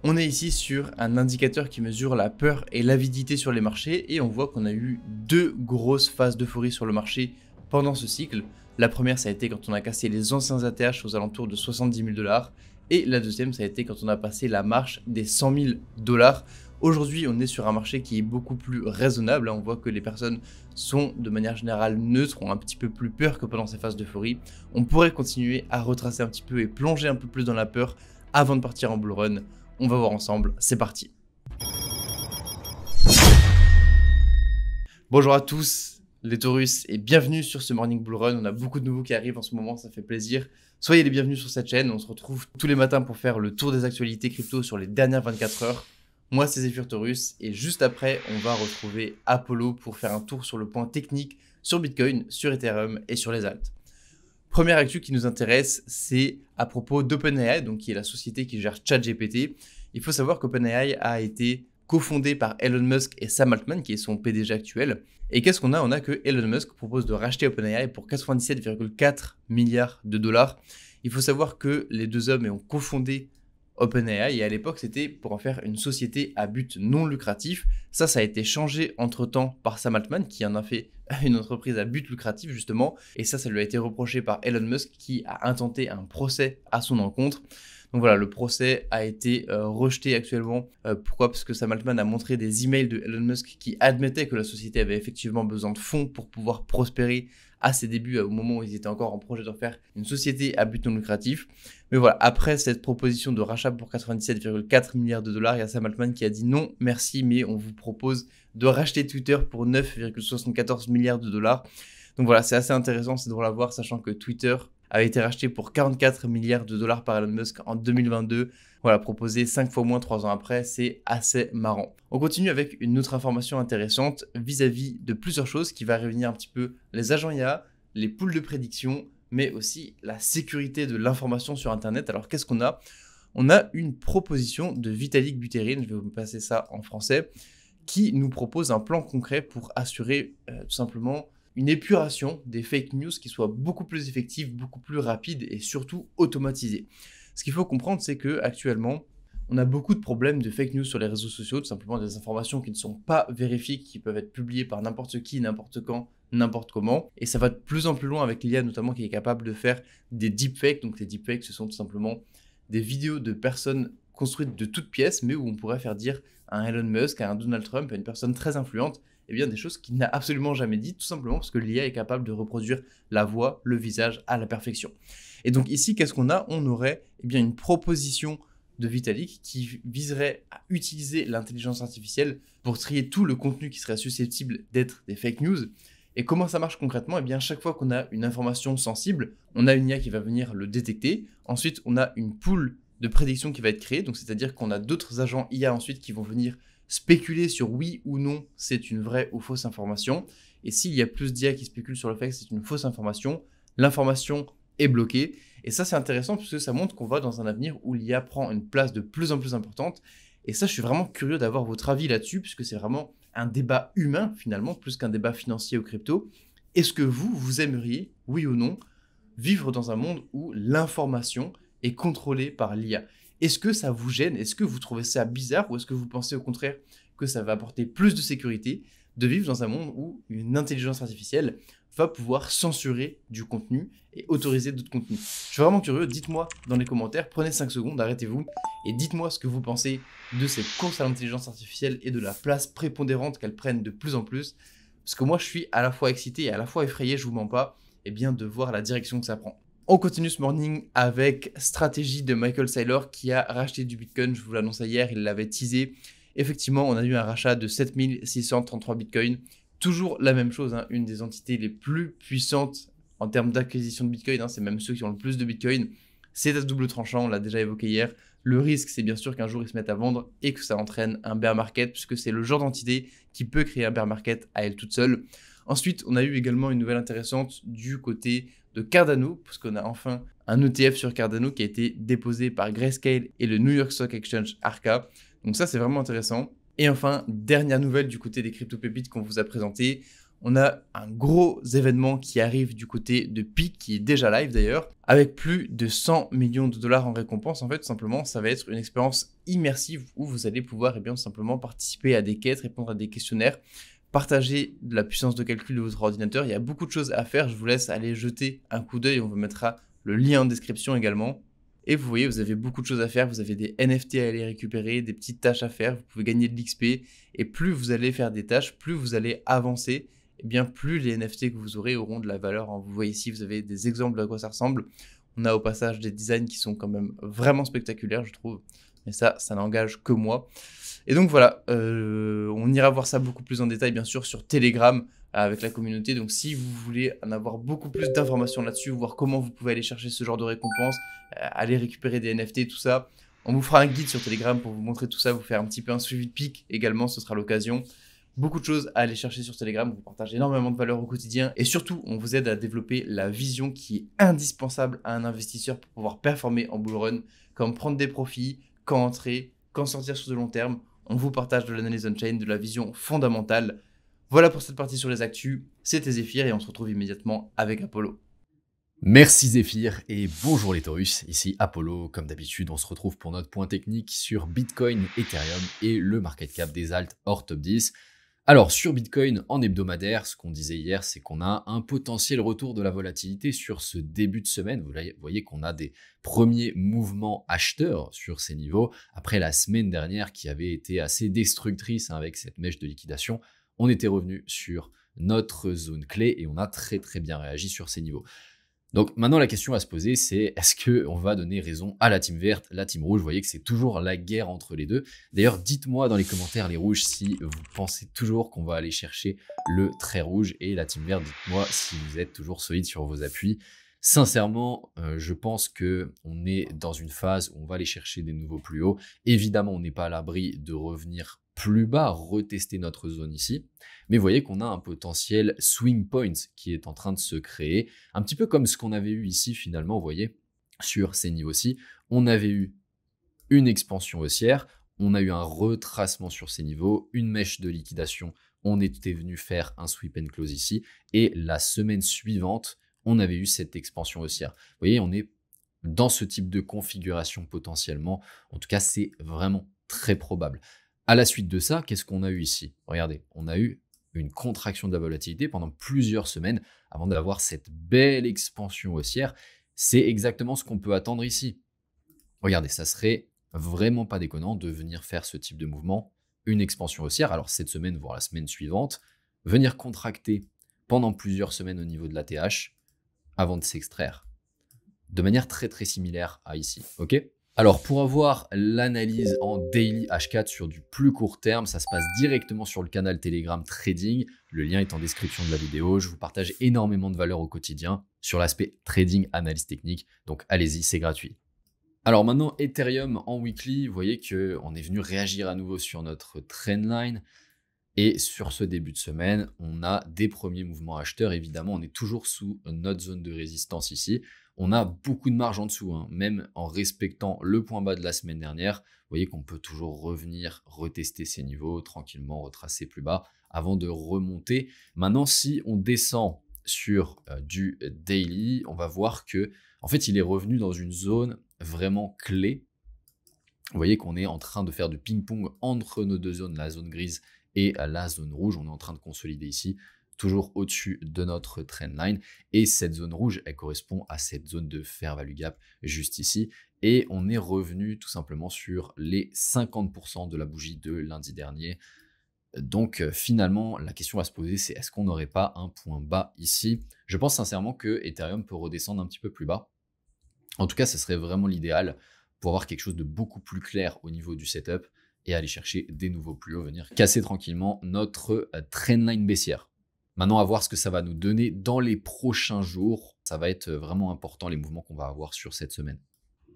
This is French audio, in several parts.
On est ici sur un indicateur qui mesure la peur et l'avidité sur les marchés et on voit qu'on a eu deux grosses phases d'euphorie sur le marché pendant ce cycle. La première, ça a été quand on a cassé les anciens ATH aux alentours de 70 000 $ et la deuxième, ça a été quand on a passé la marche des 100 000 $. Aujourd'hui, on est sur un marché qui est beaucoup plus raisonnable. On voit que les personnes sont de manière générale neutres, ont un petit peu plus peur que pendant ces phases d'euphorie. On pourrait continuer à retracer un petit peu et plonger un peu plus dans la peur avant de partir en bull run. On va voir ensemble, c'est parti. Bonjour à tous les Taurus et bienvenue sur ce Morning Bull Run. On a beaucoup de nouveaux qui arrivent en ce moment, ça fait plaisir. Soyez les bienvenus sur cette chaîne, on se retrouve tous les matins pour faire le tour des actualités crypto sur les dernières 24 heures. Moi c'est Zephyr Taurus et juste après on va retrouver Apollo pour faire un tour sur le point technique sur Bitcoin, sur Ethereum et sur les alts. Première actu qui nous intéresse, c'est à propos d'OpenAI, donc qui est la société qui gère ChatGPT. Il faut savoir qu'OpenAI a été cofondé par Elon Musk et Sam Altman, qui est son PDG actuel. Et qu'est-ce qu'on a? On a que Elon Musk propose de racheter OpenAI pour 97,4 milliards de dollars. Il faut savoir que les deux hommes ont cofondé OpenAI et à l'époque c'était pour en faire une société à but non lucratif. Ça a été changé entre-temps par Sam Altman qui en a fait une entreprise à but lucratif justement, et ça lui a été reproché par Elon Musk qui a intenté un procès à son encontre. Donc voilà, le procès a été rejeté actuellement. Pourquoi? Parce que Sam Altman a montré des emails de Elon Musk qui admettaient que la société avait effectivement besoin de fonds pour pouvoir prospérer à ses débuts, au moment où ils étaient encore en projet de faire une société à but non lucratif. Mais voilà, après cette proposition de rachat pour 97,4 milliards de dollars, il y a Sam Altman qui a dit non, merci, mais on vous propose de racheter Twitter pour 9,74 milliards de dollars. Donc voilà, c'est assez intéressant, c'est drôle à voir, sachant que Twitter avait été racheté pour 44 milliards de dollars par Elon Musk en 2022. Voilà, proposé 5 fois moins 3 ans après, c'est assez marrant. On continue avec une autre information intéressante vis-à-vis de plusieurs choses qui va réunir un petit peu les agents IA, les poules de prédiction, mais aussi la sécurité de l'information sur Internet. Alors qu'est-ce qu'on a? On a une proposition de Vitalik Buterin, je vais vous passer ça en français, qui nous propose un plan concret pour assurer tout simplement une épuration des fake news qui soit beaucoup plus effective, beaucoup plus rapide et surtout automatisée. Ce qu'il faut comprendre, c'est que actuellement, on a beaucoup de problèmes de fake news sur les réseaux sociaux, tout simplement des informations qui ne sont pas vérifiées, qui peuvent être publiées par n'importe qui, n'importe quand, n'importe comment. Et ça va de plus en plus loin avec l'IA notamment qui est capable de faire des deepfakes. Donc les deepfakes, ce sont tout simplement des vidéos de personnes construites de toutes pièces, mais où on pourrait faire dire à un Elon Musk, à un Donald Trump, à une personne très influente, eh bien des choses qu'il n'a absolument jamais dites, tout simplement parce que l'IA est capable de reproduire la voix, le visage à la perfection. Et donc ici, qu'est-ce qu'on a? On aurait bien une proposition de Vitalik qui viserait à utiliser l'intelligence artificielle pour trier tout le contenu qui serait susceptible d'être des fake news. Et comment ça marche concrètement? Eh bien, chaque fois qu'on a une information sensible, on a une IA qui va venir le détecter. Ensuite, on a une pool de prédiction qui va être créée. Donc, c'est-à-dire qu'on a d'autres agents IA ensuite qui vont venir spéculer sur oui ou non c'est une vraie ou fausse information. Et s'il y a plus d'IA qui spéculent sur le fait que c'est une fausse information, l'information est bloquée. Et ça, c'est intéressant puisque ça montre qu'on va dans un avenir où l'IA prend une place de plus en plus importante. Et ça, je suis vraiment curieux d'avoir votre avis là-dessus puisque c'est vraiment un débat humain finalement, plus qu'un débat financier ou crypto. Est-ce que vous aimeriez, oui ou non, vivre dans un monde où l'information est contrôlée par l'IA? Est-ce que ça vous gêne? Est-ce que vous trouvez ça bizarre? Ou est-ce que vous pensez au contraire que ça va apporter plus de sécurité de vivre dans un monde où une intelligence artificielle va pouvoir censurer du contenu et autoriser d'autres contenus? Je suis vraiment curieux, dites-moi dans les commentaires, prenez 5 secondes, arrêtez-vous et dites-moi ce que vous pensez de cette course à l'intelligence artificielle et de la place prépondérante qu'elle prenne de plus en plus. Parce que moi je suis à la fois excité et à la fois effrayé, je vous mens pas, et bien de voir la direction que ça prend. On continue ce morning avec stratégie de Michael Saylor qui a racheté du Bitcoin. Je vous l'annonçais hier, il l'avait teasé. Effectivement, on a eu un rachat de 7633 Bitcoin. Toujours la même chose, une des entités les plus puissantes en termes d'acquisition de Bitcoin. C'est même ceux qui ont le plus de Bitcoin. C'est à double tranchant, on l'a déjà évoqué hier. Le risque, c'est bien sûr qu'un jour ils se mettent à vendre et que ça entraîne un bear market puisque c'est le genre d'entité qui peut créer un bear market à elle toute seule. Ensuite, on a eu également une nouvelle intéressante du côté de Cardano, parce qu'on a enfin un ETF sur Cardano qui a été déposé par Grayscale et le New York Stock Exchange Arca. Donc ça, c'est vraiment intéressant. Et enfin, dernière nouvelle du côté des crypto-pépites qu'on vous a présenté. On a un gros événement qui arrive du côté de Peak, qui est déjà live d'ailleurs, avec plus de 100 millions de dollars en récompense. En fait, tout simplement, ça va être une expérience immersive où vous allez pouvoir tout simplement participer à des quêtes, répondre à des questionnaires, partager de la puissance de calcul de votre ordinateur. Il y a beaucoup de choses à faire. Je vous laisse aller jeter un coup d'œil. On vous mettra le lien en description également. Et vous voyez, vous avez beaucoup de choses à faire. Vous avez des NFT à aller récupérer, des petites tâches à faire. Vous pouvez gagner de l'XP. Et plus vous allez faire des tâches, plus vous allez avancer. Et bien plus les NFT que vous auront de la valeur. Vous voyez ici, vous avez des exemples de à quoi ça ressemble. On a au passage des designs qui sont quand même vraiment spectaculaires, je trouve. Mais ça n'engage que moi. Et donc voilà, on ira voir ça beaucoup plus en détail, bien sûr, sur Telegram avec la communauté. Donc si vous voulez en avoir beaucoup plus d'informations là-dessus, voir comment vous pouvez aller chercher ce genre de récompenses, aller récupérer des NFT, tout ça, on vous fera un guide sur Telegram pour vous montrer tout ça, vous faire un petit peu un suivi de pic également, ce sera l'occasion. Beaucoup de choses à aller chercher sur Telegram, on vous partage énormément de valeur au quotidien et surtout, on vous aide à développer la vision qui est indispensable à un investisseur pour pouvoir performer en bull run, comme prendre des profits, quand entrer, quand sortir sur de long terme. On vous partage de l'analyse on-chain, de la vision fondamentale. Voilà pour cette partie sur les actus. C'était Zephyr et on se retrouve immédiatement avec Apollo. Merci Zephyr et bonjour les Taurus, ici Apollo. Comme d'habitude, on se retrouve pour notre point technique sur Bitcoin, Ethereum et le market cap des alts hors top 10. Alors sur Bitcoin en hebdomadaire, ce qu'on disait hier, c'est qu'on a un potentiel retour de la volatilité sur ce début de semaine. Vous voyez qu'on a des premiers mouvements acheteurs sur ces niveaux. Après la semaine dernière qui avait été assez destructrice avec cette mèche de liquidation, on était revenu sur notre zone clé et on a très bien réagi sur ces niveaux. Donc maintenant la question à se poser, c'est est-ce qu'on va donner raison à la team verte, la team rouge? Vous voyez que c'est toujours la guerre entre les deux. D'ailleurs, dites-moi dans les commentaires les rouges si vous pensez toujours qu'on va aller chercher le trait rouge, et la team verte, dites-moi si vous êtes toujours solide sur vos appuis. Sincèrement, je pense qu'on est dans une phase où on va aller chercher des nouveaux plus hauts. Évidemment, on n'est pas à l'abri de revenir plus bas, retester notre zone ici. Mais vous voyez qu'on a un potentiel swing point qui est en train de se créer. Un petit peu comme ce qu'on avait eu ici finalement, vous voyez, sur ces niveaux-ci. On avait eu une expansion haussière, on a eu un retracement sur ces niveaux, une mèche de liquidation, on était venu faire un sweep and close ici. Et la semaine suivante, on avait eu cette expansion haussière. Vous voyez, on est dans ce type de configuration potentiellement. En tout cas, c'est vraiment très probable. À la suite de ça, qu'est-ce qu'on a eu ici? Regardez, on a eu une contraction de la volatilité pendant plusieurs semaines avant d'avoir cette belle expansion haussière. C'est exactement ce qu'on peut attendre ici. Regardez, ça serait vraiment pas déconnant de venir faire ce type de mouvement, une expansion haussière, alors cette semaine, voire la semaine suivante, venir contracter pendant plusieurs semaines au niveau de la TH avant de s'extraire. De manière très similaire à ici, ok? Alors pour avoir l'analyse en daily H4 sur du plus court terme, ça se passe directement sur le canal Telegram Trading. Le lien est en description de la vidéo. Je vous partage énormément de valeur au quotidien sur l'aspect trading, analyse technique. Donc allez-y, c'est gratuit. Alors maintenant, Ethereum en weekly, vous voyez qu'on est venu réagir à nouveau sur notre trendline. Et sur ce début de semaine, on a des premiers mouvements acheteurs. Évidemment, on est toujours sous notre zone de résistance ici. On a beaucoup de marge en dessous, hein. Même en respectant le point bas de la semaine dernière. Vous voyez qu'on peut toujours revenir, retester ces niveaux, tranquillement retracer plus bas avant de remonter. Maintenant, si on descend sur du daily, on va voir que, en fait, il est revenu dans une zone vraiment clé. Vous voyez qu'on est en train de faire du ping-pong entre nos deux zones, la zone grise et la zone rouge. On est en train de consolider ici, toujours au-dessus de notre trendline. Et cette zone rouge, elle correspond à cette zone de fair value gap juste ici. Et on est revenu tout simplement sur les 50% de la bougie de lundi dernier. Donc finalement, la question à se poser, c'est est-ce qu'on n'aurait pas un point bas ici? Je pense sincèrement que Ethereum peut redescendre un petit peu plus bas. En tout cas, ce serait vraiment l'idéal pour avoir quelque chose de beaucoup plus clair au niveau du setup et aller chercher des nouveaux plus hauts, venir casser tranquillement notre trendline baissière. Maintenant, à voir ce que ça va nous donner dans les prochains jours. Ça va être vraiment important, les mouvements qu'on va avoir sur cette semaine.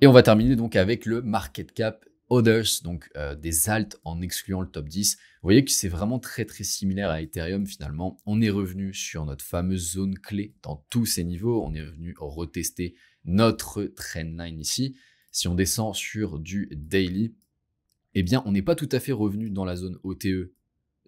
Et on va terminer donc avec le market cap others, donc des alts en excluant le top 10. Vous voyez que c'est vraiment très similaire à Ethereum finalement. On est revenu sur notre fameuse zone clé dans tous ces niveaux. On est revenu retester notre trendline ici. Si on descend sur du daily, eh bien on n'est pas tout à fait revenu dans la zone OTE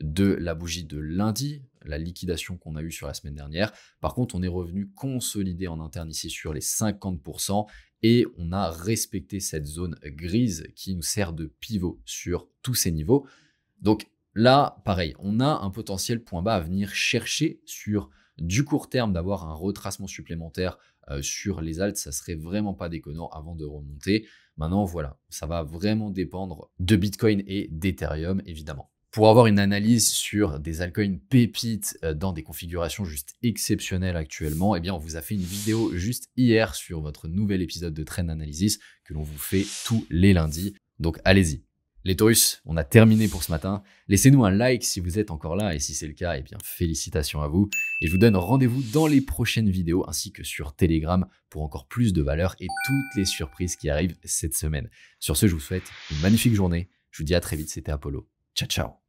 de la bougie de lundi. la liquidation qu'on a eue sur la semaine dernière. Par contre, on est revenu consolider en interne ici sur les 50% et on a respecté cette zone grise qui nous sert de pivot sur tous ces niveaux. Donc là, pareil, on a un potentiel point bas à venir chercher sur du court terme, d'avoir un retracement supplémentaire sur les alts, ça serait vraiment pas déconnant avant de remonter. Maintenant, voilà, ça va vraiment dépendre de Bitcoin et d'Ethereum, évidemment. Pour avoir une analyse sur des altcoins pépites dans des configurations juste exceptionnelles actuellement, eh bien, on vous a fait une vidéo juste hier sur votre nouvel épisode de Trend Analysis que l'on vous fait tous les lundis. Donc, allez-y. Les Taurus, on a terminé pour ce matin. Laissez-nous un like si vous êtes encore là et si c'est le cas, eh bien félicitations à vous. Et je vous donne rendez-vous dans les prochaines vidéos ainsi que sur Telegram pour encore plus de valeur et toutes les surprises qui arrivent cette semaine. Sur ce, je vous souhaite une magnifique journée. Je vous dis à très vite, c'était Apollo. Ciao, ciao.